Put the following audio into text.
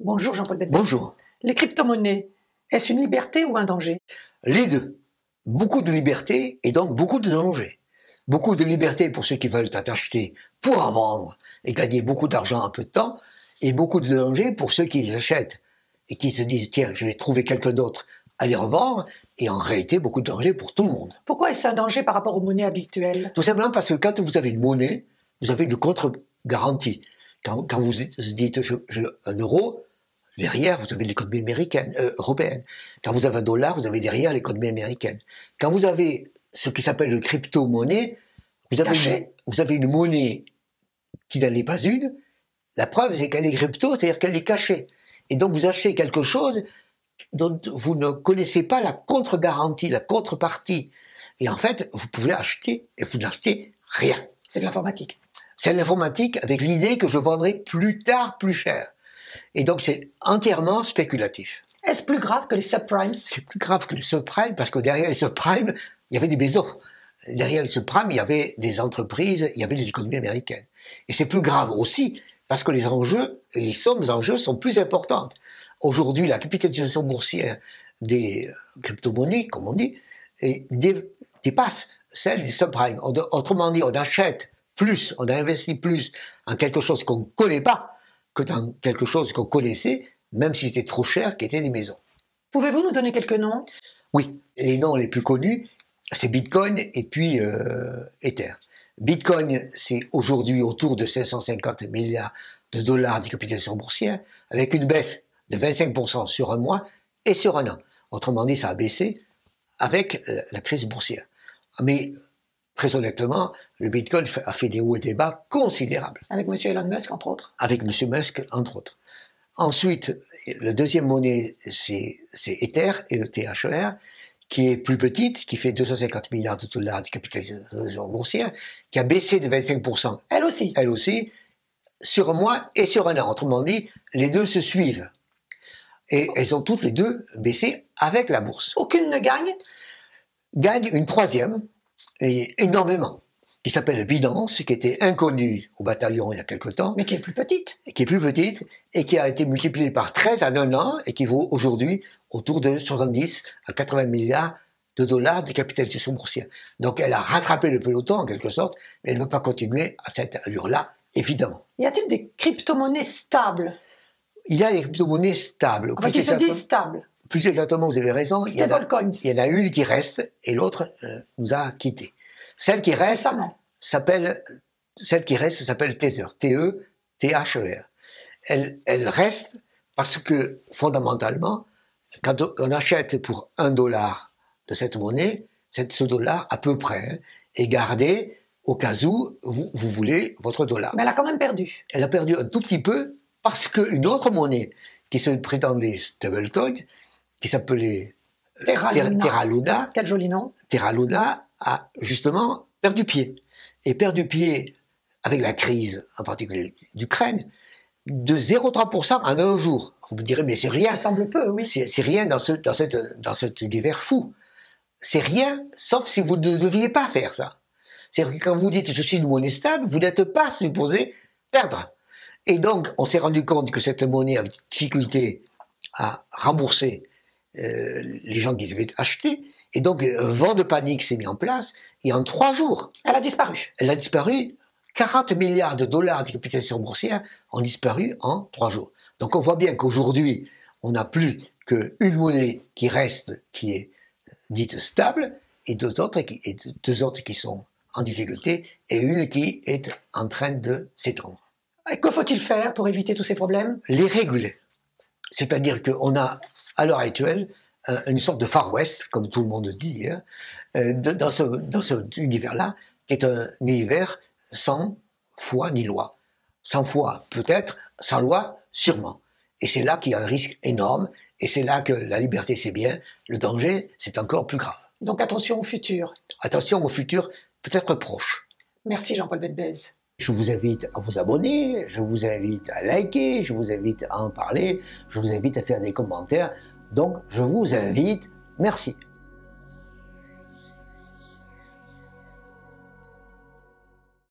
Bonjour Jean-Paul Betbez. Bonjour. Les crypto-monnaies, est-ce une liberté ou un danger? Les deux. Beaucoup de liberté et donc beaucoup de danger. Beaucoup de liberté pour ceux qui veulent acheter pour en vendre et gagner beaucoup d'argent en peu de temps, et beaucoup de danger pour ceux qui les achètent et qui se disent tiens, je vais trouver quelqu'un d'autre à les revendre, et en réalité beaucoup de danger pour tout le monde. Pourquoi est-ce un danger par rapport aux monnaies habituelles? Tout simplement parce que quand vous avez une monnaie, vous avez une contre-garantie. Quand vous dites un euro, derrière, vous avez l'économie américaine, européenne. Quand vous avez un dollar, vous avez derrière l'économie américaine. Quand vous avez ce qui s'appelle le crypto-monnaie, vous avez une monnaie qui n'en est pas une. La preuve, c'est qu'elle est crypto, c'est-à-dire qu'elle est cachée. Et donc, vous achetez quelque chose dont vous ne connaissez pas la contre-garantie, la contrepartie. Et en fait, vous pouvez acheter et vous n'achetez rien. C'est de l'informatique. C'est de l'informatique avec l'idée que je vendrai plus tard plus cher. Et donc, c'est entièrement spéculatif. Est-ce plus grave que les subprimes? C'est plus grave que les subprimes parce que derrière les subprimes, il y avait des maisons. Derrière les subprimes, il y avait des entreprises, il y avait les économies américaines. Et c'est plus grave aussi parce que les enjeux, les sommes en jeu sont plus importantes. Aujourd'hui, la capitalisation boursière des crypto-monnaies, comme on dit, dépasse celle des subprimes. Autrement dit, on achète plus, on investit plus en quelque chose qu'on ne connaît pas que dans quelque chose qu'on connaissait, même si c'était trop cher, qui étaient des maisons. Pouvez-vous nous donner quelques noms? Oui, les noms les plus connus, c'est Bitcoin et puis Ether. Bitcoin, c'est aujourd'hui autour de 550 milliards de dollars de capitalisation boursière, avec une baisse de 25% sur un mois et sur un an. Autrement dit, ça a baissé avec la crise boursière. Mais très honnêtement, le Bitcoin a fait des hauts et des bas considérables. Avec M. Elon Musk, entre autres. Avec M. Musk, entre autres. Ensuite, la deuxième monnaie, c'est Ether, ETHER, qui est plus petite, qui fait 250 milliards de dollars de capitalisation boursière, qui a baissé de 25%. Elle aussi. Elle aussi, sur un mois et sur un an. Autrement dit, les deux se suivent. Et elles ont toutes les deux baissé avec la bourse. Aucune ne gagne? Gagne une troisième, et énormément, qui s'appelle Binance, qui était inconnue au bataillon il y a quelque temps. Mais qui est plus petite. Qui est plus petite, et qui a été multipliée par 13 en un an, et qui vaut aujourd'hui autour de 70 à 80 milliards de dollars de capitalisation boursière. Donc elle a rattrapé le peloton en quelque sorte, mais elle ne peut pas continuer à cette allure-là, évidemment. Y a-t-il des crypto-monnaies stables? Il y a des crypto-monnaies stables. Enfin, qui se disent stables. Plus exactement, vous avez raison. Il y en a une qui reste et l'autre nous a quittés. Celle qui reste s'appelle Tether. T-E-T-H-E-R. Elle reste parce que fondamentalement, quand on achète pour $1 de cette monnaie, ce dollar à peu près est gardé au cas où vous voulez votre dollar. Mais elle a quand même perdu. Elle a perdu un tout petit peu parce qu'une autre monnaie qui se prétendait stablecoin, qui s'appelait Terra Luna. Quel joli nom. Terra Luna a justement perdu pied. Et perdu pied avec la crise, en particulier d'Ukraine, de 0,3% en un jour. Vous me direz, mais c'est rien. Ça semble peu, oui. C'est rien dans cet univers fou. C'est rien, sauf si vous ne deviez pas faire ça. C'est-à-dire que quand vous dites je suis une monnaie stable, vous n'êtes pas supposé perdre. Et donc, on s'est rendu compte que cette monnaie avait difficulté à rembourser les gens qui avaient acheté, et donc un vent de panique s'est mis en place, et en 3 jours... Elle a disparu. Elle a disparu, 40 milliards de dollars de capitalisation boursière ont disparu en 3 jours. Donc on voit bien qu'aujourd'hui, on n'a plus qu'une monnaie qui reste, qui est dite stable, et deux autres qui sont en difficulté, et une qui est en train de s'étendre. Et que faut-il faire pour éviter tous ces problèmes? Les réguler. C'est-à-dire qu'on a, à l'heure actuelle, une sorte de Far West, comme tout le monde dit, hein, dans cet univers-là, qui est un univers sans foi ni loi. Sans foi, peut-être, sans loi, sûrement. Et c'est là qu'il y a un risque énorme, et c'est là que la liberté, c'est bien, le danger, c'est encore plus grave. Donc attention au futur. Attention au futur, peut-être proche. Merci Jean-Paul Betbez. Je vous invite à vous abonner, je vous invite à liker, je vous invite à en parler, je vous invite à faire des commentaires. Donc, je vous invite. Merci.